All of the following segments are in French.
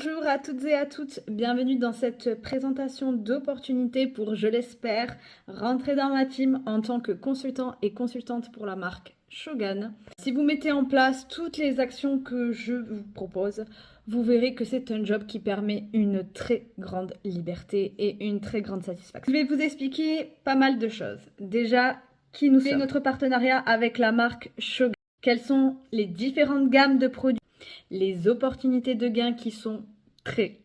Bonjour à toutes et à tous, bienvenue dans cette présentation d'opportunités pour, je l'espère, rentrer dans ma team en tant que consultant et consultante pour la marque Shogun. Si vous mettez en place toutes les actions que je vous propose, vous verrez que c'est un job qui permet une très grande liberté et une très grande satisfaction. Je vais vous expliquer pas mal de choses. Déjà, qui nous sommes, notre partenariat avec la marque Shogun, quelles sont les différentes gammes de produits, les opportunités de gains qui sont très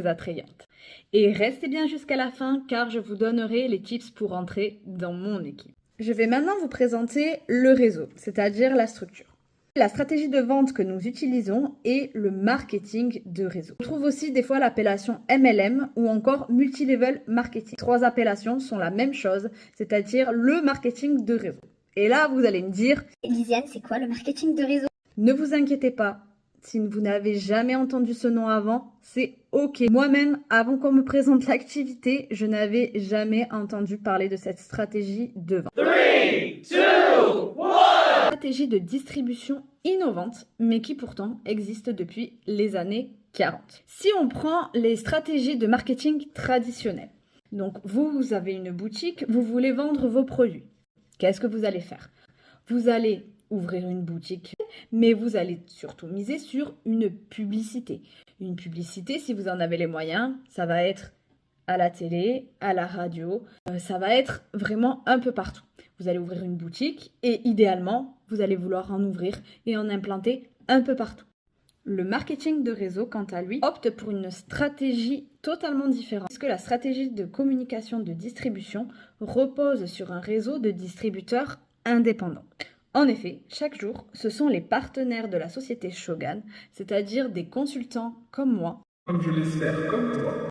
attrayantes. Et restez bien jusqu'à la fin car je vous donnerai les tips pour entrer dans mon équipe. Je vais maintenant vous présenter le réseau, c'est-à-dire la structure. La stratégie de vente que nous utilisons est le marketing de réseau. On trouve aussi des fois l'appellation MLM ou encore multilevel marketing. Trois appellations sont la même chose, c'est-à-dire le marketing de réseau. Et là, vous allez me dire, Lisiane, c'est quoi le marketing de réseau? Ne vous inquiétez pas, si vous n'avez jamais entendu ce nom avant, c'est ok. Moi-même, avant qu'on me présente l'activité, je n'avais jamais entendu parler de cette stratégie de vente. 3, 2, 1. Stratégie de distribution innovante, mais qui pourtant existe depuis les années 40. Si on prend les stratégies de marketing traditionnelles, donc vous avez une boutique, vous voulez vendre vos produits. Qu'est-ce que vous allez faire? Vous allez ouvrir une boutique, mais vous allez surtout miser sur une publicité. Une publicité, si vous en avez les moyens, ça va être à la télé, à la radio, ça va être vraiment un peu partout. Vous allez ouvrir une boutique et idéalement, vous allez vouloir en ouvrir et en implanter un peu partout. Le marketing de réseau, quant à lui, opte pour une stratégie totalement différente, puisque la stratégie de communication de distribution repose sur un réseau de distributeurs indépendants. En effet, chaque jour, ce sont les partenaires de la société Shogun, c'est-à-dire des consultants comme moi, Comme je l'espère, comme toi.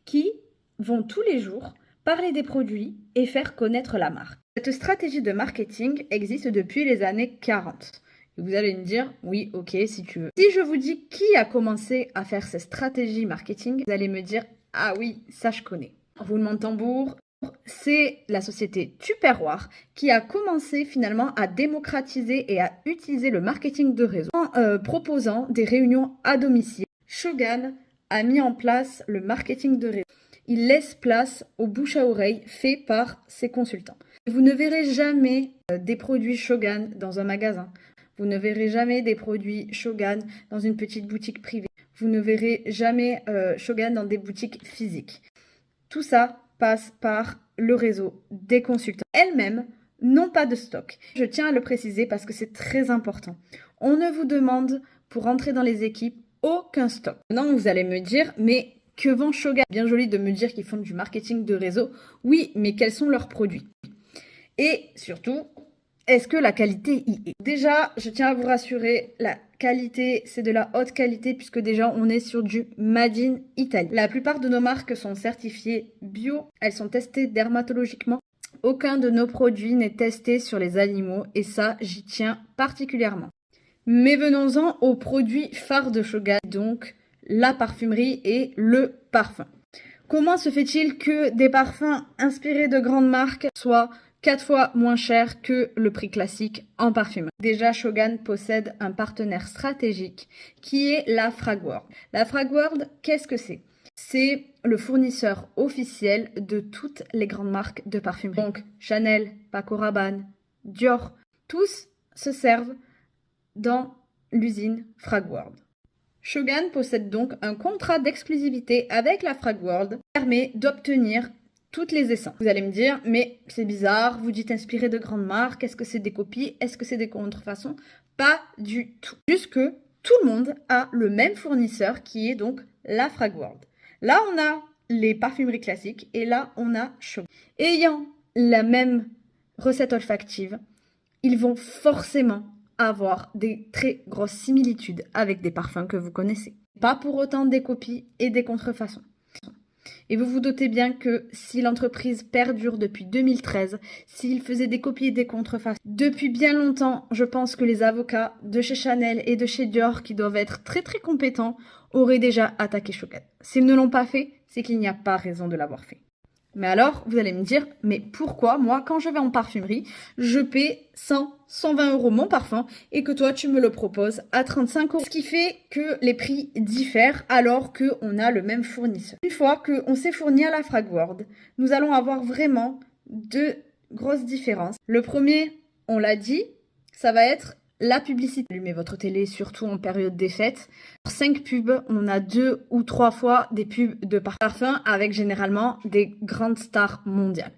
qui vont tous les jours parler des produits et faire connaître la marque. Cette stratégie de marketing existe depuis les années 40. Et vous allez me dire, oui, ok, si tu veux. Si je vous dis qui a commencé à faire ces stratégies marketing, vous allez me dire, ah oui, ça je connais. Roulement de tambour. C'est la société Tupperware qui a commencé finalement à démocratiser et à utiliser le marketing de réseau en proposant des réunions à domicile. Shogun a mis en place le marketing de réseau. Il laisse place au bouche à oreille fait par ses consultants. Vous ne verrez jamais des produits Shogun dans un magasin. Vous ne verrez jamais des produits Shogun dans une petite boutique privée. Vous ne verrez jamais Shogun dans des boutiques physiques. Tout ça passe par le réseau des consultants. Elles-mêmes n'ont pas de stock. Je tiens à le préciser parce que c'est très important. On ne vous demande pour entrer dans les équipes aucun stock. Maintenant, vous allez me dire, mais que vend Shogun? Bien joli de me dire qu'ils font du marketing de réseau. Oui, mais quels sont leurs produits? Et surtout, est-ce que la qualité y est? Déjà, je tiens à vous rassurer, la qualité, c'est de la haute qualité puisque déjà, on est sur du Made in Italy. La plupart de nos marques sont certifiées bio, elles sont testées dermatologiquement. Aucun de nos produits n'est testé sur les animaux et ça, j'y tiens particulièrement. Mais venons-en aux produits phares de Shogun, donc la parfumerie et le parfum. Comment se fait-il que des parfums inspirés de grandes marques soient 4 fois moins cher que le prix classique en parfumerie? Déjà, Shogun possède un partenaire stratégique qui est la Fragworld. La Fragworld, qu'est-ce que c'est? C'est le fournisseur officiel de toutes les grandes marques de parfumerie. Donc, Chanel, Paco Rabanne, Dior, tous se servent dans l'usine Fragworld. Shogun possède donc un contrat d'exclusivité avec la Fragworld qui permet d'obtenir toutes les essences. Vous allez me dire, mais c'est bizarre, vous dites inspiré de grandes marques, est-ce que c'est des copies, est-ce que c'est des contrefaçons? Pas du tout. Juste que tout le monde a le même fournisseur qui est donc la Fragworld. Là, on a les parfumeries classiques et là, on a Shogun. Ayant la même recette olfactive, ils vont forcément avoir des très grosses similitudes avec des parfums que vous connaissez. Pas pour autant des copies et des contrefaçons. Et vous vous doutez bien que si l'entreprise perdure depuis 2013, s'il faisait des copies et des contrefaçons, depuis bien longtemps, je pense que les avocats de chez Chanel et de chez Dior, qui doivent être très compétents, auraient déjà attaqué Shogun. S'ils ne l'ont pas fait, c'est qu'il n'y a pas raison de l'avoir fait. Mais alors, vous allez me dire, mais pourquoi, moi, quand je vais en parfumerie, je paie 100, 120 € mon parfum et que toi tu me le proposes à 35 €. Ce qui fait que les prix diffèrent alors qu'on a le même fournisseur. Une fois qu'on s'est fourni à la Fragworld, nous allons avoir vraiment deux grosses différences. Le premier, on l'a dit, ça va être la publicité. Allumez votre télé, surtout en période des fêtes. Pour 5 pubs, on a 2 ou 3 fois des pubs de parfum avec généralement des grandes stars mondiales.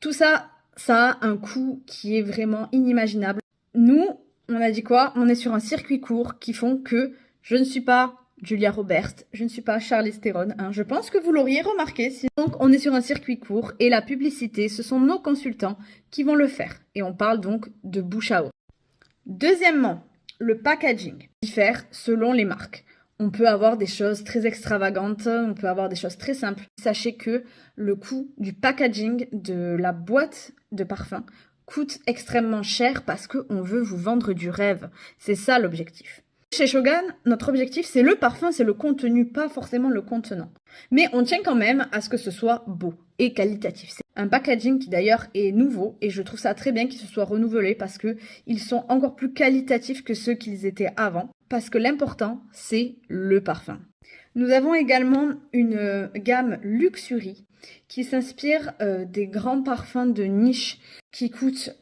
Tout ça, ça a un coût qui est vraiment inimaginable. Nous, on a dit quoi? On est sur un circuit court qui font que je ne suis pas Julia Roberts, je ne suis pas Charlize Theron. Je pense que vous l'auriez remarqué. Donc, on est sur un circuit court et la publicité, ce sont nos consultants qui vont le faire. Et on parle donc de bouche à oreille. Deuxièmement, le packaging diffère selon les marques. On peut avoir des choses très extravagantes, on peut avoir des choses très simples. Sachez que le coût du packaging de la boîte de parfum coûte extrêmement cher parce qu'on veut vous vendre du rêve. C'est ça l'objectif. Chez Shogun, notre objectif, c'est le parfum, c'est le contenu, pas forcément le contenant. Mais on tient quand même à ce que ce soit beau et qualitatif. C'est un packaging qui d'ailleurs est nouveau et je trouve ça très bien qu'il se soit renouvelé parce qu'ils sont encore plus qualitatifs que ceux qu'ils étaient avant. Parce que l'important, c'est le parfum. Nous avons également une gamme Luxury qui s'inspire des grands parfums de niche qui coûtent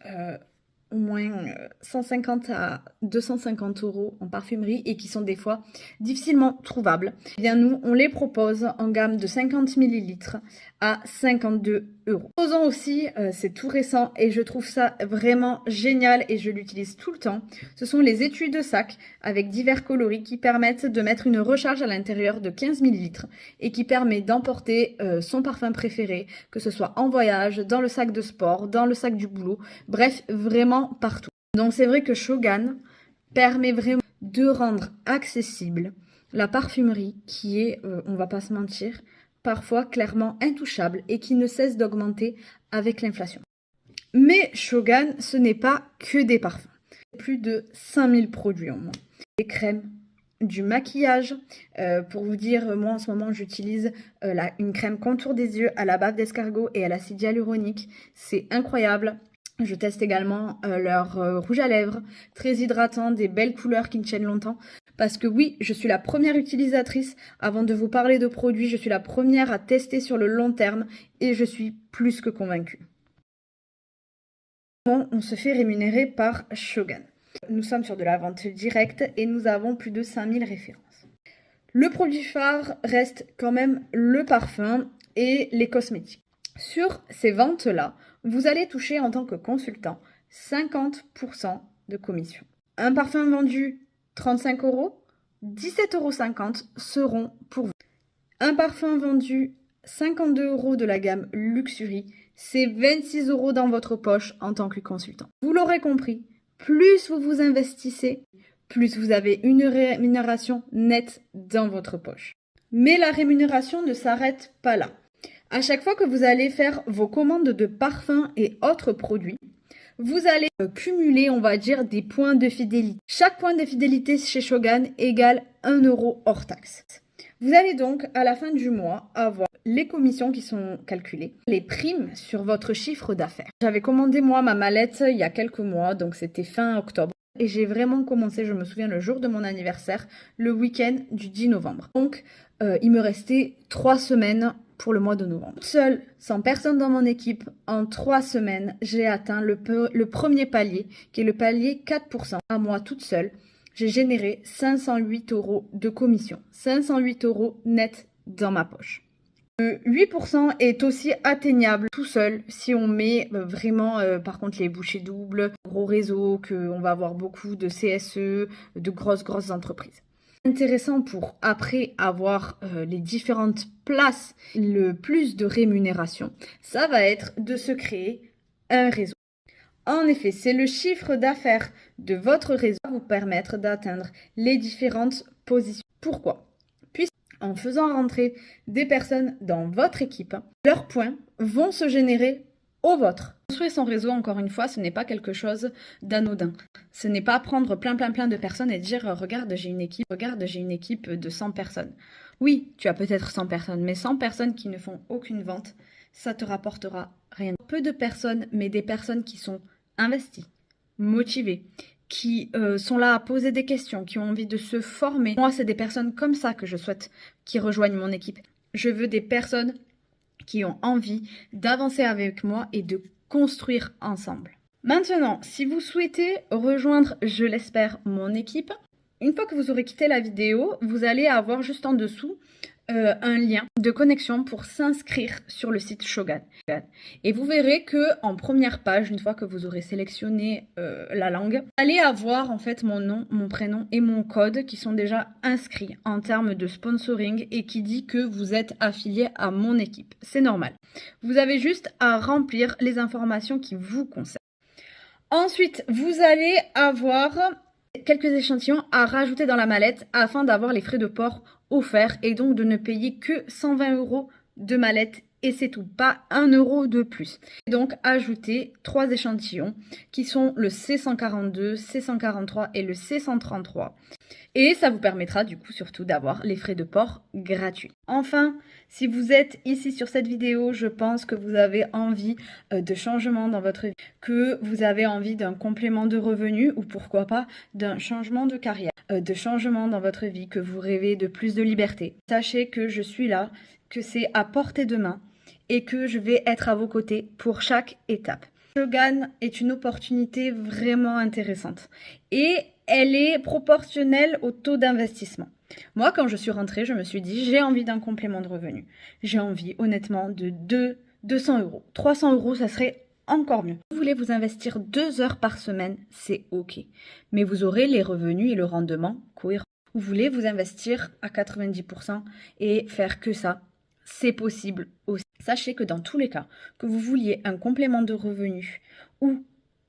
au moins 150 à 250 € en parfumerie et qui sont des fois difficilement trouvables. Eh bien nous, on les propose en gamme de 50 ml à 52 €. Proposons aussi, c'est tout récent et je trouve ça vraiment génial et je l'utilise tout le temps. Ce sont les étuis de sac avec divers coloris qui permettent de mettre une recharge à l'intérieur de 15 ml et qui permet d'emporter son parfum préféré, que ce soit en voyage, dans le sac de sport, dans le sac du boulot, bref, vraiment partout. Donc c'est vrai que Shogun permet vraiment de rendre accessible la parfumerie qui est, on va pas se mentir, parfois clairement intouchable et qui ne cesse d'augmenter avec l'inflation. Mais Shogun, ce n'est pas que des parfums. Plus de 5000 produits en moins. Des crèmes, du maquillage. Pour vous dire, moi en ce moment j'utilise une crème contour des yeux à la bave d'escargot et à l'acide hyaluronique. C'est incroyable. Je teste également leur rouge à lèvres, très hydratant, des belles couleurs qui me tiennent longtemps. Parce que oui, je suis la première utilisatrice. Avant de vous parler de produits, je suis la première à tester sur le long terme et je suis plus que convaincue. On se fait rémunérer par Shogun. Nous sommes sur de la vente directe et nous avons plus de 5000 références. Le produit phare reste quand même le parfum et les cosmétiques. Sur ces ventes-là, vous allez toucher en tant que consultant 50% de commission. Un parfum vendu 35 €, 17,50 € seront pour vous. Un parfum vendu 52 € de la gamme Luxury, c'est 26 € dans votre poche en tant que consultant. Vous l'aurez compris, plus vous vous investissez, plus vous avez une rémunération nette dans votre poche. Mais la rémunération ne s'arrête pas là. À chaque fois que vous allez faire vos commandes de parfums et autres produits, vous allez cumuler, on va dire, des points de fidélité. Chaque point de fidélité chez Shogun égale 1 € hors taxe. Vous allez donc, à la fin du mois, avoir les commissions qui sont calculées, les primes sur votre chiffre d'affaires. J'avais commandé, moi, ma mallette il y a quelques mois, donc c'était fin octobre. Et j'ai vraiment commencé, je me souviens, le jour de mon anniversaire, le week-end du 10 novembre. Donc, il me restait 3 semaines pour le mois de novembre. Seule, sans personne dans mon équipe, en 3 semaines, j'ai atteint le premier palier, qui est le palier 4%. À moi toute seule, j'ai généré 508 € de commission. 508 € net dans ma poche. Le 8% est aussi atteignable tout seul si on met vraiment, par contre, les bouchées doubles, gros réseaux, qu'on va avoir beaucoup de CSE, de grosses entreprises. Intéressant pour après avoir les différentes places, le plus de rémunération, ça va être de se créer un réseau. En effet, c'est le chiffre d'affaires de votre réseau qui va vous permettre d'atteindre les différentes positions. Pourquoi ? En faisant rentrer des personnes dans votre équipe, leurs points vont se générer au vôtre. Construire son réseau, encore une fois, ce n'est pas quelque chose d'anodin. Ce n'est pas prendre plein de personnes et dire « regarde, j'ai une équipe de 100 personnes ». Oui, tu as peut-être 100 personnes, mais 100 personnes qui ne font aucune vente, ça te rapportera rien. Peu de personnes, mais des personnes qui sont investies, motivés, qui sont là à poser des questions, qui ont envie de se former. Moi, c'est des personnes comme ça que je souhaite qui rejoignent mon équipe. Je veux des personnes qui ont envie d'avancer avec moi et de construire ensemble. Maintenant, si vous souhaitez rejoindre, je l'espère, mon équipe, une fois que vous aurez quitté la vidéo, vous allez avoir juste en dessous un lien de connexion pour s'inscrire sur le site Shogun. Et vous verrez que en première page, une fois que vous aurez sélectionné la langue, vous allez avoir en fait mon nom, mon prénom et mon code qui sont déjà inscrits en termes de sponsoring et qui dit que vous êtes affilié à mon équipe. C'est normal. Vous avez juste à remplir les informations qui vous concernent. Ensuite, vous allez avoir quelques échantillons à rajouter dans la mallette afin d'avoir les frais de port offerts et donc de ne payer que 120 € de mallette et c'est tout, pas 1 € de plus. Et donc ajouter 3 échantillons qui sont le C142, C143 et le C133. Et ça vous permettra du coup surtout d'avoir les frais de port gratuits. Enfin, si vous êtes ici sur cette vidéo, je pense que vous avez envie de changement dans votre vie, que vous avez envie d'un complément de revenus ou pourquoi pas d'un changement de carrière, de changement dans votre vie, que vous rêvez de plus de liberté. Sachez que je suis là, que c'est à portée de main et que je vais être à vos côtés pour chaque étape. Shogun est une opportunité vraiment intéressante et elle est proportionnelle au taux d'investissement. Moi, quand je suis rentrée, je me suis dit, j'ai envie d'un complément de revenu. J'ai envie, honnêtement, de 200 €. 300 €, ça serait encore mieux. Si vous voulez vous investir 2 heures par semaine, c'est OK. Mais vous aurez les revenus et le rendement cohérents. Vous voulez vous investir à 90% et faire que ça, c'est possible aussi. Sachez que dans tous les cas, que vous vouliez un complément de revenu ou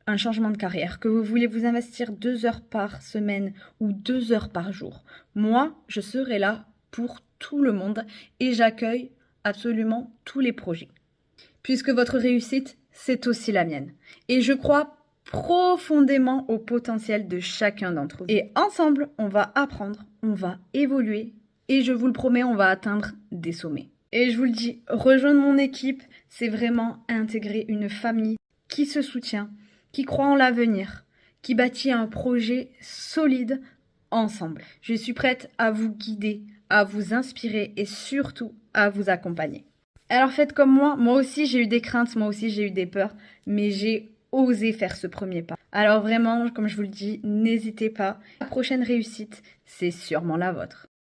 un changement de carrière, que vous voulez vous investir 2 heures par semaine ou 2 heures par jour, moi, je serai là pour tout le monde et j'accueille absolument tous les projets. Puisque votre réussite, c'est aussi la mienne. Et je crois profondément au potentiel de chacun d'entre vous. Et ensemble, on va apprendre, on va évoluer et je vous le promets, on va atteindre des sommets. Et je vous le dis, rejoindre mon équipe, c'est vraiment intégrer une famille qui se soutient, qui croit en l'avenir, qui bâtit un projet solide ensemble. Je suis prête à vous guider, à vous inspirer et surtout à vous accompagner. Alors faites comme moi aussi j'ai eu des craintes, moi aussi j'ai eu des peurs, mais j'ai osé faire ce premier pas. Alors vraiment, comme je vous le dis, n'hésitez pas. La prochaine réussite, c'est sûrement la vôtre.